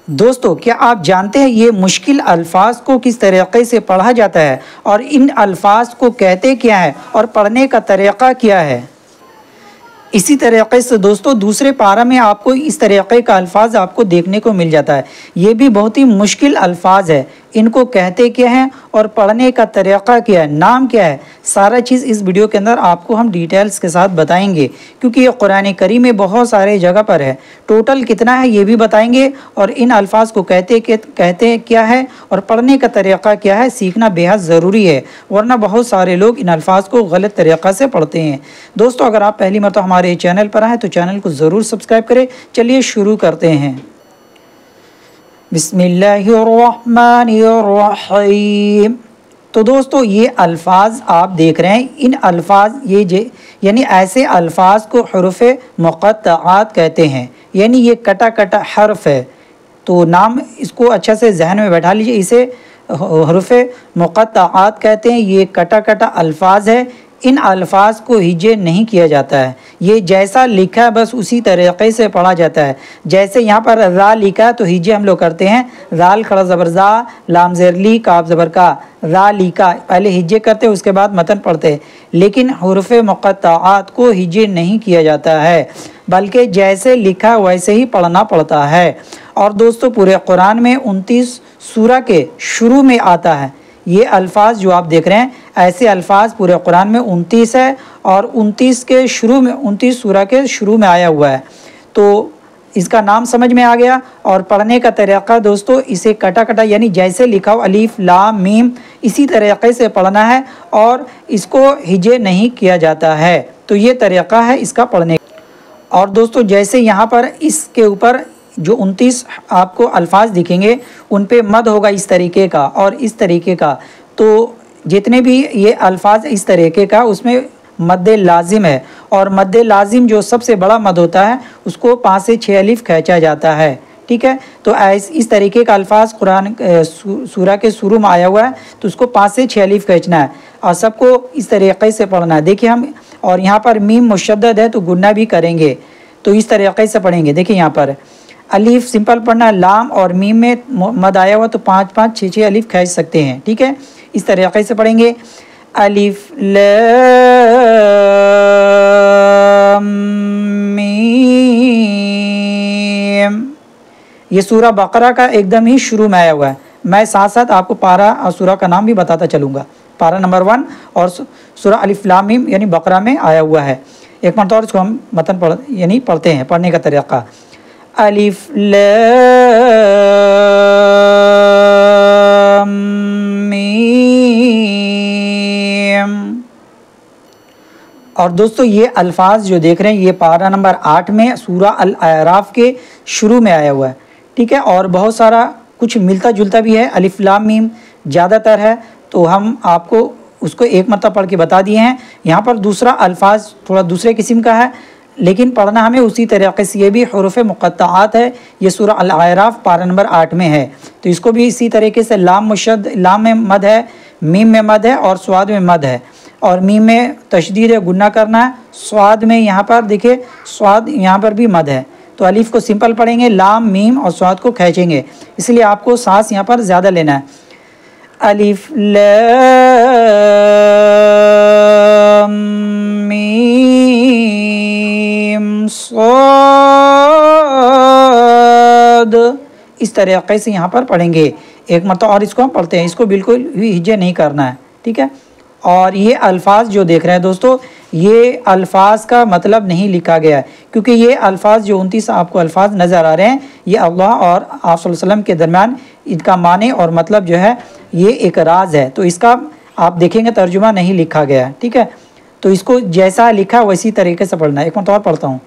دوستو کیا آپ جانتے ہیں یہ مشکل الفاظ کو کس طریقے سے پڑھا جاتا ہے اور ان الفاظ کو کہتے کیا ہے اور پڑھنے کا طریقہ کیا ہے؟ اسی طریقے سے دوستو دوسرے پارہ میں آپ کو اس طریقے کا الفاظ آپ کو دیکھنے کو مل جاتا ہے۔ یہ بھی بہت ہی مشکل الفاظ ہے، ان کو کہتے کیا ہیں اور پڑھنے کا طریقہ کیا ہے، نام کیا ہے، سارا چیز اس ویڈیو کے اندر آپ کو ہم ڈیٹیلز کے ساتھ بتائیں گے، کیونکہ یہ قرآن کریم میں بہت سارے جگہ پر ہے۔ ٹوٹل کتنا ہے یہ بھی بتائیں گے، اور ان الفاظ کو کہتے کیا ہے اور پڑھنے کا طریقہ کیا ہے سیکھنا بے حد ضروری ہے، ورنہ بہت سارے لوگ ان الفاظ کو غلط طریقہ سے پڑھتے ہیں۔ دوستو اگر آپ پہلی مرتبہ ہمارے چینل پر آئیں تو چینل کو ضرور سبسکرائب کریں۔ چلیے شروع کرتے ہیں۔ بسم اللہ الرحمن الرحیم۔ تو دوستو یہ الفاظ آپ دیکھ رہے ہیں، ان الفاظ یعنی ایسے الفاظ کو حروف مقطعات کہتے ہیں، یعنی یہ کٹا کٹا حرف ہے۔ تو نام اس کو اچھا سے ذہن میں بیٹھا لیجئے، اسے حروف مقطعات کہتے ہیں۔ یہ کٹا کٹا الفاظ ہے، ان الفاظ کو ہجے نہیں کیا جاتا ہے، یہ جیسا لکھا ہے بس اسی طریقے سے پڑھا جاتا ہے۔ جیسے یہاں پر را لکھا ہے تو ہجے ہم لوگ کرتے ہیں، رال کھڑا زبر زا، لام زیر لی، کاف زبر کا، را لکھا پہلے ہجے کرتے اس کے بعد متن پڑھتے، لیکن حروف مقطعات کو ہجے نہیں کیا جاتا ہے، بلکہ جیسے لکھا ویسے ہی پڑھنا پڑتا ہے۔ اور دوستو پورے قرآن میں 29 سورہ کے شروع میں آتا ہے یہ الفاظ جو آپ دیکھ رہے ہیں، ایسے الفاظ پورے قرآن میں 29 ہے، اور 29 سورہ کے شروع میں آیا ہوا ہے۔ تو اس کا نام سمجھ میں آ گیا، اور پڑھنے کا طریقہ دوستو اسے کٹا کٹا یعنی جیسے لکھا ہو الف لام میم اسی طریقے سے پڑھنا ہے، اور اس کو ہجے نہیں کیا جاتا ہے۔ تو یہ طریقہ ہے اس کا پڑھنے کا۔ اور دوستو جیسے یہاں پر اس کے اوپر جو 29 آپ کو الفاظ دکھیں گے ان پہ مد ہوگا اس طریقے کا اور اس طریقے کا، تو جتنے بھی یہ الفاظ اس طریقے کا اس میں مد لازم ہے، اور مد لازم جو سب سے بڑا مد ہوتا ہے اس کو 5 سے 6 الف کھینچا جاتا ہے، ٹھیک ہے۔ تو اس طریقے کا الفاظ قرآن سورہ کے شروع میں آیا ہوا ہے تو اس کو 5 سے 6 الف کھینچنا ہے، اور سب کو اس طریقے سے پڑھنا ہے۔ دیکھیے ہم، اور یہاں پر میم مشدد ہے تو گنہ بھی کریں گے، تو اس طریقے سے پڑھیں گے۔ دیکھیں یہاں پر الف سمپل پڑھنا، لام اور میم میں مد آیا ہوا تو 5 6 الف کھینچ سکتے ہیں، ٹھیک ہے۔ اس طریقے سے پڑھیں گے الف لام میم۔ یہ سورہ بقرہ کا ایک دم ہی شروع میں آیا ہوا ہے، میں ساتھ ساتھ آپ کو پارہ اور سورہ کا نام بھی بتاتا چلوں گا۔ پارہ نمبر 1 اور سورہ الف لام میم یعنی بقرہ میں آیا ہوا ہے۔ ایک مرتبہ اور اس کو ہم متن پڑھتے ہیں، پڑھنے کا طریقہ الف لام میم۔ اور دوستو یہ الفاظ جو دیکھ رہے ہیں یہ پارہ نمبر 8 میں سورہ الاعراف کے شروع میں آیا ہوا ہے، ٹھیک ہے۔ اور بہت سارا کچھ ملتا جلتا بھی ہے، الف لام میم زیادہ تر ہے، تو ہم آپ کو اس کو ایک مرتبہ پڑھ کے بتا دیے ہیں۔ یہاں پر دوسرا الفاظ تھوڑا دوسرے قسم کا ہے، لیکن پڑھنا ہمیں اسی طریقے سے، یہ بھی حروف مقطعات ہے، یہ سورہ الاعراف پارہ نمبر 8 میں ہے، تو اس کو بھی اسی طریقے سے لام میں مد ہے، میم میں مد ہے اور صاد میں مد ہے، اور میم میں تشدید ہے، گنہ کرنا ہے، صاد میں یہاں پر دیکھیں صاد یہاں پر بھی مد ہے، تو الف کو سمپل پڑھیں گے، لام میم اور صاد کو کھینچیں گے، اس لیے آپ کو سانس یہاں پر زیادہ لینا ہے۔ الف لام میم صاد، اس طریقے سے یہاں پر پڑھیں گے ایک مرتبہ، اور اس کو ہم پڑھتے ہیں، اس کو بالکل بھی ہجے نہیں کرنا ہے، ٹھیک ہے۔ اور یہ الفاظ جو دیکھ رہے ہیں دوستو، یہ الفاظ کا مطلب نہیں لکھا گیا ہے، کیونکہ یہ الفاظ جو 29 آپ کو الفاظ نظر آ رہے ہیں یہ اللہ اور آپ صلی اللہ علیہ وسلم کے درمیان ان کا معنی اور مطلب جو ہے یہ ایک راز ہے، تو اس کا آپ دیکھیں گے ترجمہ نہیں لکھا گیا ہے، ٹھیک ہے۔ تو اس کو جیسا لکھا ویسی طریقے سے پڑھنا ہے۔ ایک مرتبہ پڑھتا ہوں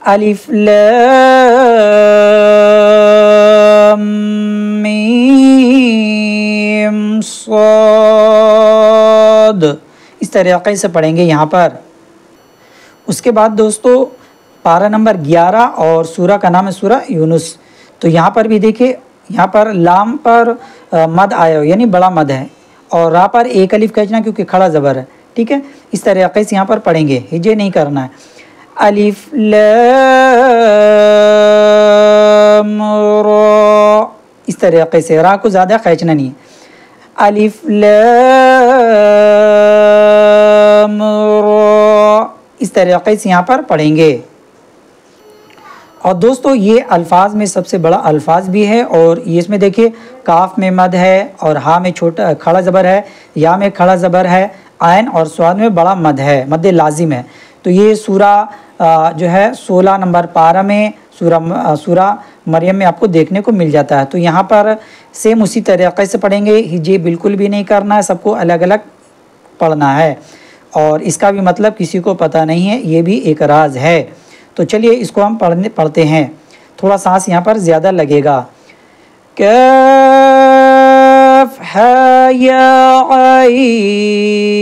الف لام میم صاد، اس طریقے سے پڑھیں گے یہاں پر۔ اس کے بعد دوستو پارہ نمبر 11 اور سورہ کا نام ہے سورہ یونس، تو یہاں پر بھی دیکھیں، یہاں پر لام پر مد آیا ہو یعنی بڑا مد ہے، اور را پر ایک الف کھینچنا کیونکہ کھڑا زبر ہے، ٹھیک ہے۔ اس طریقے سے یہاں پر پڑھیں گے، ہجے نہیں کرنا ہے۔ الف لام را، اس طریقے سے را کو زیادہ کھینچنا نہیں ہے. الف لام را، اس طریقے سے یہاں پر پڑھیں گے. اور دوستو یہ الفاظ میں سب سے بڑا الفاظ بھی ہے، اور یہ اس میں دیکھیے کاف میں مد ہے اور ہا میں چھوٹا کھڑا زبر ہے، یا میں کھڑا زبر ہے، عین اور صاد میں بڑا مد ہے، مد لازم ہے. تو یہ سورہ جو ہے 16 نمبر پارہ میں سورہ مریم میں آپ کو دیکھنے کو مل جاتا ہے. تو یہاں پر سیم اسی طریقے سے پڑھیں گے، ہجے بالکل بھی نہیں کرنا ہے، سب کو الگ الگ پڑھنا ہے، اور اس کا بھی مطلب کسی کو پتہ نہیں ہے، یہ بھی ایک راز ہے. تو چلیے اس کو ہم پڑھتے ہیں، تھوڑا سانس یہاں پر زیادہ لگے گا. کاف ہا یا عین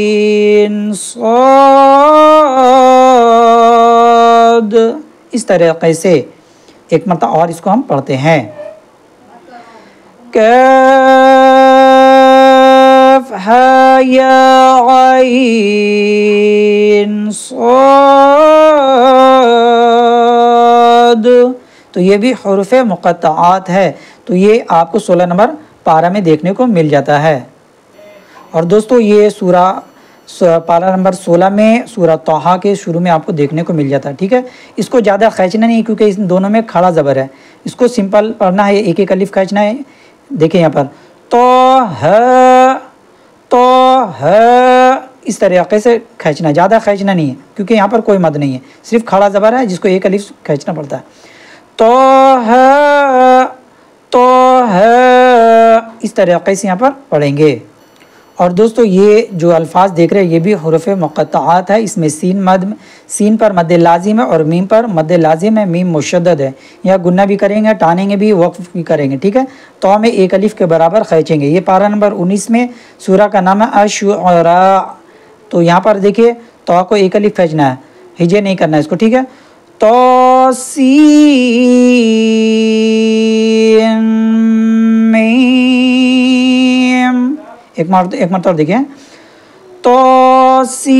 صاد، اس طریقے سے ایک مرتبہ اور اس کو ہم پڑھتے ہیں. کاف ہا یا عین صاد، تو یہ بھی حروف مقطعات ہے. تو یہ آپ کو 16 نمبر پارہ میں دیکھنے کو مل جاتا ہے. اور دوستو یہ پارہ نمبر 16 میں سورہ طٰہٰ کے شروع میں آپ کو دیکھنے کو مل جاتا ہے. ٹھیک ہے، اس کو زیادہ کھینچنا نہیں کیونکہ اس دونوں میں کھڑا زبر ہے، اس کو سمپل پڑھنا ہے، ایک ایک الف کھینچنا ہے. دیکھیں یہاں پر طٰہٰ، اس طریقے سے کھینچنا ہے، زیادہ کھینچنا نہیں ہے کیونکہ یہاں پر کوئی مد نہیں ہے، صرف کھڑا زبر ہے جس کو ایک الف کھینچنا پڑتا ہے. طٰہٰ، اس طریقے سے یہاں پر پڑھیں گے. اور دوستو یہ جو الفاظ دیکھ رہے ہیں یہ بھی حروف مقطعات ہے. اس میں سین پر مد لازم ہے اور میم پر مد لازم ہے، میم مشدد ہے. یہاں گنہ بھی کریں گے، ٹانیں گے بھی، وقف بھی کریں گے. ٹھیک ہے، تو میں ایک الف کے برابر کھینچیں گے. یہ پارہ نمبر 19 میں سورہ کا نام ہے الشعراء. تو یہاں پر دیکھیے تو کو ایک الف کھینچنا ہے، ہجے نہیں کرنا ہے اس کو. ٹھیک ہے، طاسین میم، ایک مرتبہ دیکھیں، طاسین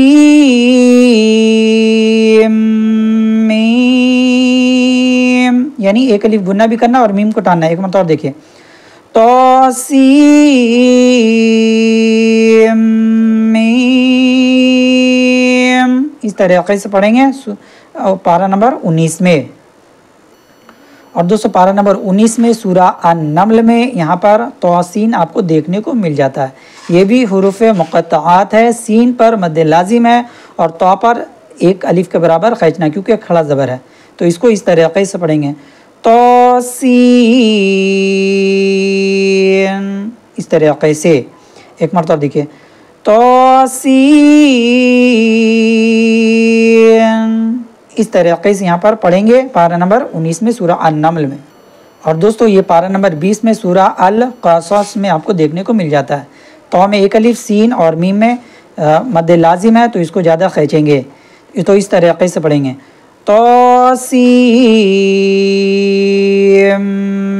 میم، یعنی ایک الف گنہ بھی کرنا اور میم کو ٹاننا ہے. ایک مرتبہ دیکھیں، طاسین میم، اس طریقے سے پڑھیں گے پارہ نمبر 19 میں. اور دوستو پارہ نمبر 19 میں سورہ النمل میں یہاں پر توسین آپ کو دیکھنے کو مل جاتا ہے. یہ بھی حروف مقطعات ہے، سین پر مد لازم ہے اور تو پر ایک الف کے برابر کھینچنا کیونکہ کھڑا زبر ہے. تو اس کو اس طریقے سے پڑھیں گے، توسین، اس طریقے سے. ایک مرتبہ دیکھیے، توسین، اس طریقے سے یہاں پر پڑھیں گے پارہ نمبر 19 میں سورہ النمل میں. اور دوستو یہ پارہ نمبر 20 میں سورہ القصص میں آپ کو دیکھنے کو مل جاتا ہے. تو میں ایک الف، سین اور میم میں مد لازم ہے تو اس کو زیادہ کھینچیں گے. تو اس طریقے سے پڑھیں گے، طاسین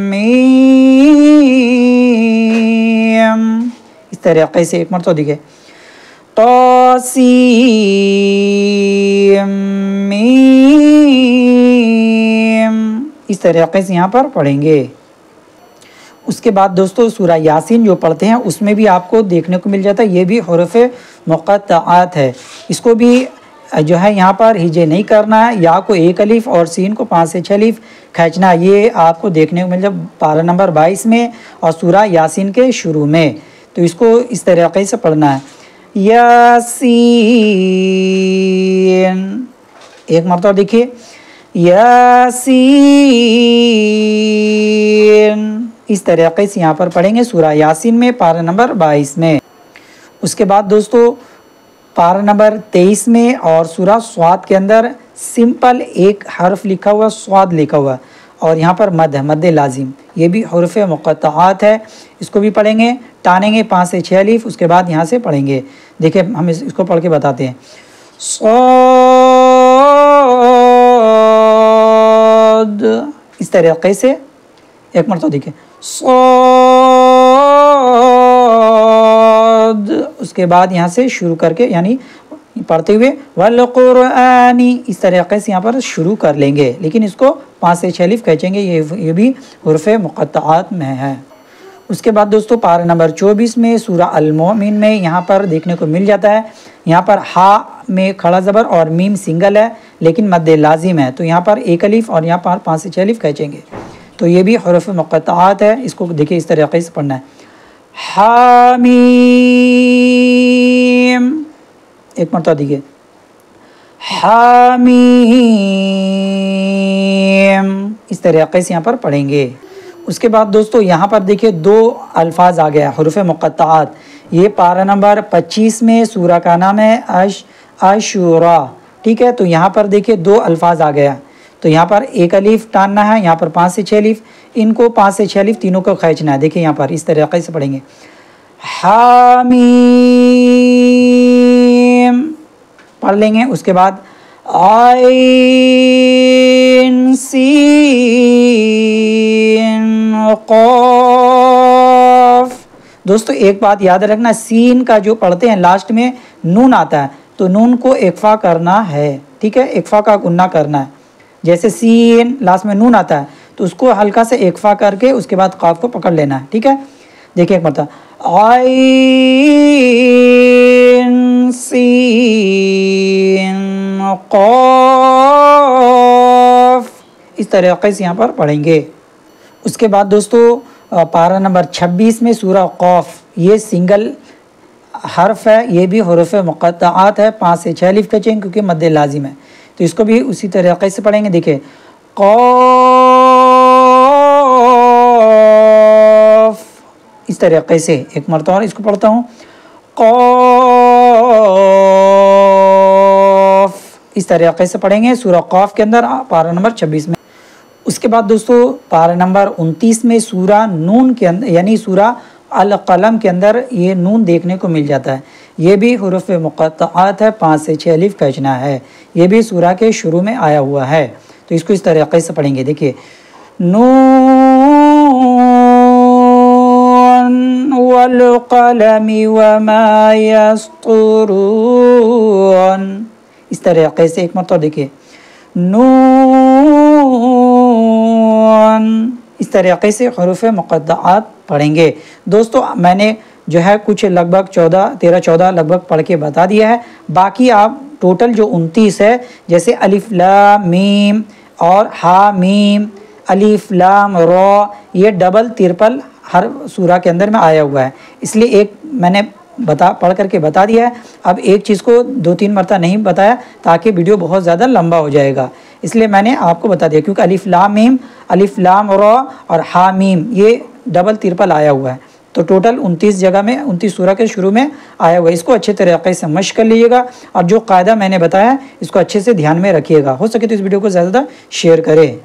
میم، اس طریقے سے. ایک مرتبہ دیکھیں، طاسین میم، اس طریقے سے یہاں پر پڑھیں گے. اس کے بعد دوستو سورہ یاسین جو پڑھتے ہیں اس میں بھی آپ کو دیکھنے کو مل جاتا ہے، یہ بھی حروف مقطعات ہے. اس کو بھی جو ہے یہاں پر ہجے نہیں کرنا ہے، یا کو ایک الف اور سین کو 5 سے 6 الف کھینچنا. یہ آپ کو دیکھنے کو مل جائے پارہ نمبر 22 میں اور سورہ یاسین کے شروع میں. تو اس کو اس طریقے سے پڑھنا ہے، یاسین. ایک مرتبہ دیکھیے، یاسین، اس طریقے سے یہاں پر پڑھیں گے سورہ یاسین میں پارہ نمبر 22 میں. اس کے بعد دوستو پارہ نمبر 23 میں اور سورہ صاد کے اندر سمپل ایک حرف لکھا ہوا، صاد لکھا ہوا، اور یہاں پر مد ہے، مد لازم. یہ بھی حروف مقطعات ہے. اس کو بھی پڑھیں گے، ٹانیں گے 5 سے 6 الف، اس کے بعد یہاں سے پڑھیں گے. دیکھیں ہم اس کو پڑھ کے بتاتے ہیں، صاد، اس طریقے سے. ایک مرتبہ دیکھیں، صاد، اس کے بعد یہاں سے شروع کر کے یعنی پڑھتے ہوئے والقرآنی اس طریقے سے یہاں پر شروع کر لیں گے، لیکن اس کو 5 سے 6 الف کھینچیں گے، یہ بھی حروف مقطعات میں ہے۔ اس کے بعد دوستو پارہ نمبر 24 میں سورہ المومن میں یہاں پر دیکھنے کو مل جاتا ہے، یہاں پر ہا میں کھڑا زبر اور میم سنگل ہے لیکن مد لازم ہے، تو یہاں پر 1 الف اور یہاں پر 5 سے 6 الف کھینچیں گے، تو یہ بھی حروف مقطعات ہے۔ اس کو دیکھیں اس طریقے سے پڑھنا ہے، حامیم، ایک مرتبہ دیکھیے، حامیم، اس طریقے سے یہاں پر پڑھیں گے۔ اس کے بعد دوستو یہاں پر دیکھیں 2 الفاظ آ گیا حروف مقطعات، یہ پارہ نمبر 25 میں سورہ کا نام ہے عاشورا، ٹھیک ہے، تو یہاں پر دیکھیں 2 الفاظ آ گیا، تو یہاں پر 1 الف ٹاننا ہے، یہاں پر 5 سے 6 الف، ان کو 5 سے 6 الف تینوں کو کھینچنا ہے، دیکھیں یہاں پر اس طریقے سے پڑھیں گے، حامیم پڑھ لیں گے۔ اس کے بعد عین سین قاف، دوستو ایک بات یاد رکھنا، سین کا جو پڑھتے ہیں لاسٹ میں نون آتا ہے تو نون کو اخفا کرنا ہے، ٹھیک ہے، اخفا کا گنہ کرنا ہے، جیسے سین لاسٹ میں نون آتا ہے تو اس کو ہلکا سے اخفا کر کے اس کے بعد قاف کو پکڑ لینا ہے، ٹھیک ہے۔ دیکھیں ایک مرتبہ، عین سین قاف، اس طریقے سے یہاں پر پڑھیں گے۔ اس کے بعد دوستو پارہ نمبر 26 میں سورہ قاف، یہ سنگل حرف ہے، یہ بھی حروف مقطعات ہے، 5 سے 6 الف کھینچیں گے کیونکہ مد لازم ہے، تو اس کو بھی اسی طریقے سے پڑھیں گے۔ دیکھیں قاف، اس طریقے سے ایک مرتبہ اور اس کو پڑھتا ہوں، قاف، اس طریقے سے پڑھیں گے سورہ قاف کے اندر پارہ نمبر 26 میں۔ اس کے بعد دوستو پارہ نمبر 29 میں سورہ نون کے اندر یعنی سورہ القلم کے اندر یہ نون دیکھنے کو مل جاتا ہے، یہ بھی حروف مقطعات ہے، 5 سے 6 الف کھینچنا ہے، یہ بھی سورہ کے شروع میں آیا ہوا ہے، تو اس کو اس طریقے سے پڑھیں گے۔ دیکھیے نون والقلم وما یسطرون، اس طریقے سے ایک مرتبہ دیکھیے، نون، اس طریقے سے حروف مقطعات پڑھیں گے۔ دوستو میں نے جو ہے کچھ لگ بھگ 13-14 لگ بھگ پڑھ کے بتا دیا ہے، باقی آپ ٹوٹل جو 29 ہے، جیسے الف لام میم اور ہا میم، الف لام را، یہ ڈبل ترپل ہر سورہ کے اندر میں آیا ہوا ہے، اس لیے ایک میں نے پڑھ کر کے بتا دیا ہے، اب ایک چیز کو 2-3 مرتبہ نہیں بتایا تاکہ ویڈیو بہت زیادہ لمبا ہو جائے گا، اس لیے میں نے آپ کو بتا دیا، کیونکہ الف لام میم، الف لام را اور ہا میم یہ ڈبل ترپل آیا ہوا ہے، تو ٹوٹل 29 جگہ میں 29 سورہ کے شروع میں آیا ہوا ہے، اس کو اچھے طریقے سے مشق کر لیجیے گا، اور جو قاعدہ میں نے بتایا اس کو اچھے سے دھیان میں رکھیے گا، ہو سکے تو اس ویڈیو کو زیادہ شیئر کریں۔